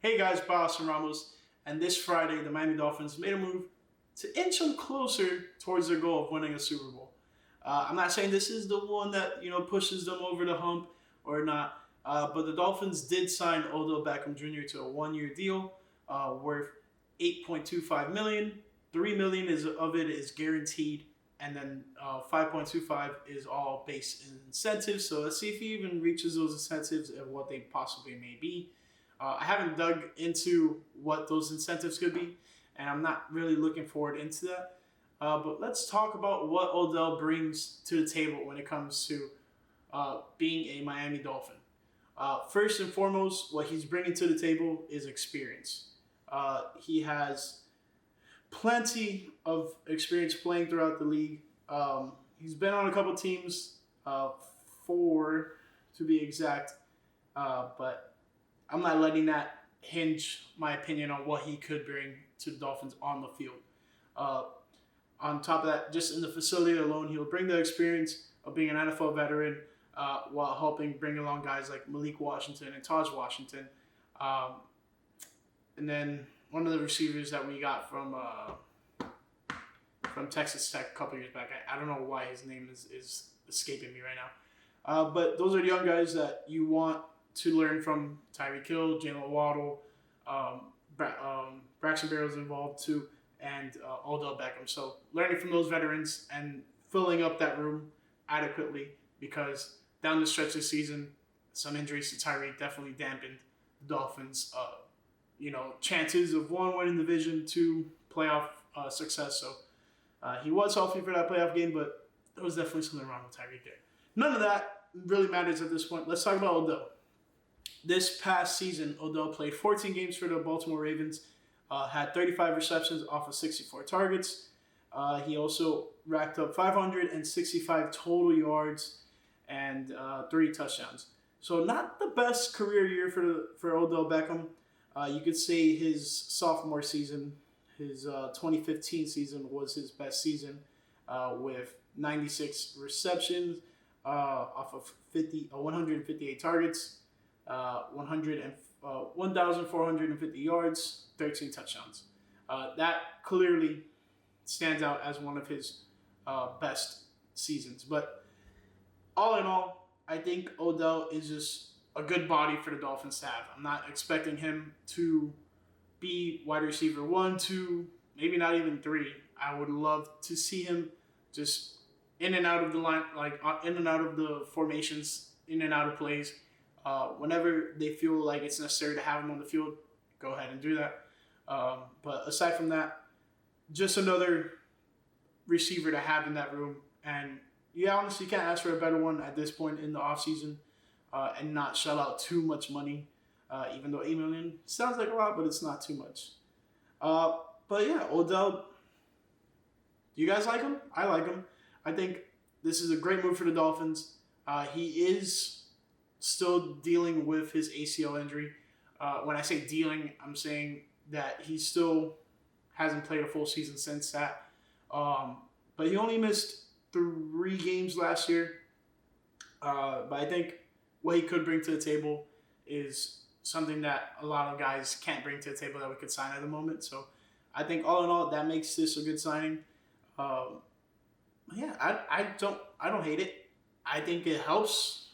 Hey guys, Boston Ramos, and this Friday the Miami Dolphins made a move to inch them closer towards their goal of winning a Super Bowl. I'm not saying this is the one that pushes them over the hump or not, but the Dolphins did sign Odell Beckham Jr. to a one-year deal worth $8.25 million. $3 million of it is guaranteed, and then 5.25 is all based in incentives. So let's see if he even reaches those incentives and what they possibly may be. I haven't dug into what those incentives could be, and I'm not really looking forward into that. But let's talk about what Odell brings to the table when it comes to being a Miami Dolphin. First and foremost, what he's bringing to the table is experience. He has plenty of experience playing throughout the league. He's been on a couple teams, 4 to be exact, but I'm not letting that hinge my opinion on what he could bring to the Dolphins on the field. On top of that, just in the facility alone, he'll bring the experience of being an NFL veteran while helping bring along guys like Malik Washington and Taj Washington. And then one of the receivers that we got from Texas Tech a couple years back, I don't know why his name is escaping me right now. But those are the young guys that you want to learn from. Tyreek Hill, Jalen Waddle, Braxton Berrios involved too, and Odell Beckham. So learning from those veterans and filling up that room adequately, because down the stretch this season, some injuries to Tyreek definitely dampened the Dolphins' chances of 1, winning the division, 2, playoff success. So he was healthy for that playoff game, but there was definitely something wrong with Tyreek there. None of that really matters at this point. Let's talk about Odell. This past season, Odell played 14 games for the Baltimore Ravens, had 35 receptions off of 64 targets. He also racked up 565 total yards and 3 touchdowns. So not the best career year for Odell Beckham. You could say his sophomore season, his 2015 season was his best season with 96 receptions off of 158 targets. 1,450 yards, 13 touchdowns. That clearly stands out as one of his best seasons. But all in all, I think Odell is just a good body for the Dolphins to have. I'm not expecting him to be wide receiver 1, 2, maybe not even 3. I would love to see him just in and out of the line, like in and out of the formations, in and out of plays. Whenever they feel like it's necessary to have him on the field, go ahead and do that. But aside from that, just another receiver to have in that room. And you honestly can't ask for a better one at this point in the offseason and not shell out too much money, even though $8 million sounds like a lot, but it's not too much. But yeah, Odell, do you guys like him? I like him. I think this is a great move for the Dolphins. He is still dealing with his ACL injury. When I say dealing, I'm saying that he still hasn't played a full season since that. But he only missed 3 games last year. But I think what he could bring to the table is something that a lot of guys can't bring to the table that we could sign at the moment. So I think all in all, that makes this a good signing. I don't hate it. I think it helps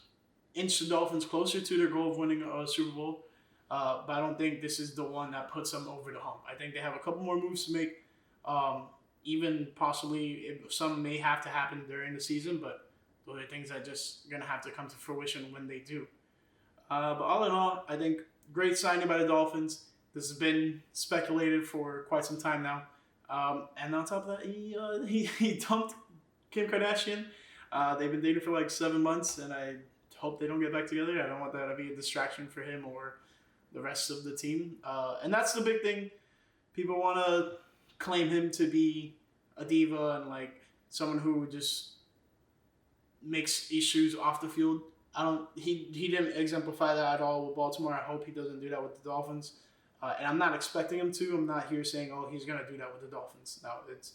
inch the Dolphins closer to their goal of winning a Super Bowl. But I don't think this is the one that puts them over the hump. I think they have a couple more moves to make. Even possibly some may have to happen during the season, but those are things that just going to have to come to fruition when they do. But all in all, I think great signing by the Dolphins. This has been speculated for quite some time now. And on top of that, he dumped Kim Kardashian. They've been dating for like 7 months, and I hope they don't get back together. I don't want that to be a distraction for him or the rest of the team. And that's the big thing. People want to claim him to be a diva and like someone who just makes issues off the field. He didn't exemplify that at all with Baltimore. I hope he doesn't do that with the Dolphins. And I'm not expecting him to. I'm not here saying, oh, he's going to do that with the Dolphins. No, it's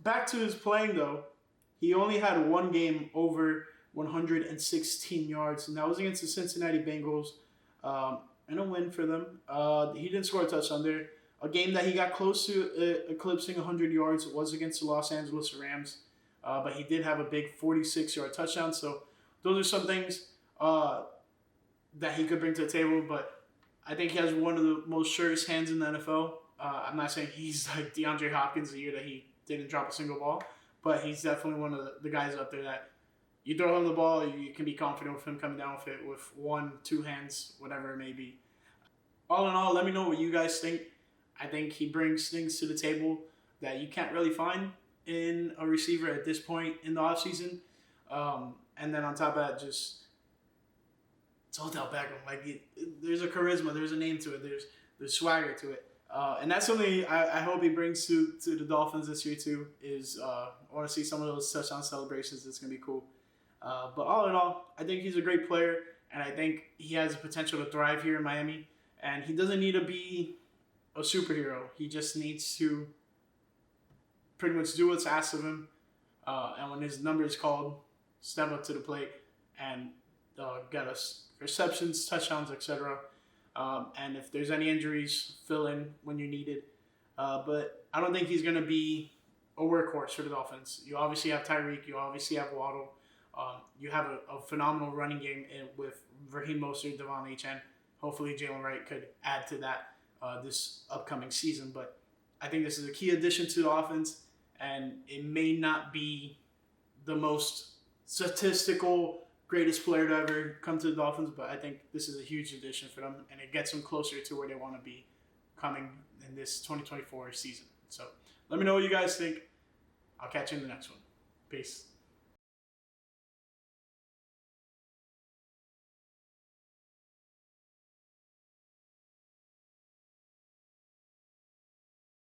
back to his playing though. He only had 1 game over 116 yards, and that was against the Cincinnati Bengals. and a win for them. He didn't score a touchdown there. A game that he got close to eclipsing 100 yards was against the Los Angeles Rams, but he did have a big 46-yard touchdown. So those are some things that he could bring to the table, but I think he has one of the most surest hands in the NFL. I'm not saying he's like DeAndre Hopkins the year that he didn't drop a single ball, but he's definitely one of the guys up there that you throw him the ball, you can be confident with him coming down with it with 1, 2 hands, whatever it may be. All in all, let me know what you guys think. I think he brings things to the table that you can't really find in a receiver at this point in the offseason. And then on top of that, just it's Odell Beckham. Like there's a charisma, there's a name to it, there's swagger to it. And that's something I hope he brings to the Dolphins this year too. I want to see some of those touchdown celebrations. It's gonna be cool. But all in all, I think he's a great player, and I think he has the potential to thrive here in Miami. And he doesn't need to be a superhero. He just needs to pretty much do what's asked of him. And when his number is called, step up to the plate and get us receptions, touchdowns, etc. And if there's any injuries, fill in when you need it. But I don't think he's going to be a workhorse for the Dolphins. You obviously have Tyreek. You obviously have Waddle. You have a phenomenal running game with Raheem Mostert, Devon Achane. Hopefully Jalen Wright could add to that this upcoming season. But I think this is a key addition to the offense, and it may not be the most statistical greatest player to ever come to the Dolphins, but I think this is a huge addition for them, and it gets them closer to where they want to be coming in this 2024 season. So let me know what you guys think. I'll catch you in the next one. Peace.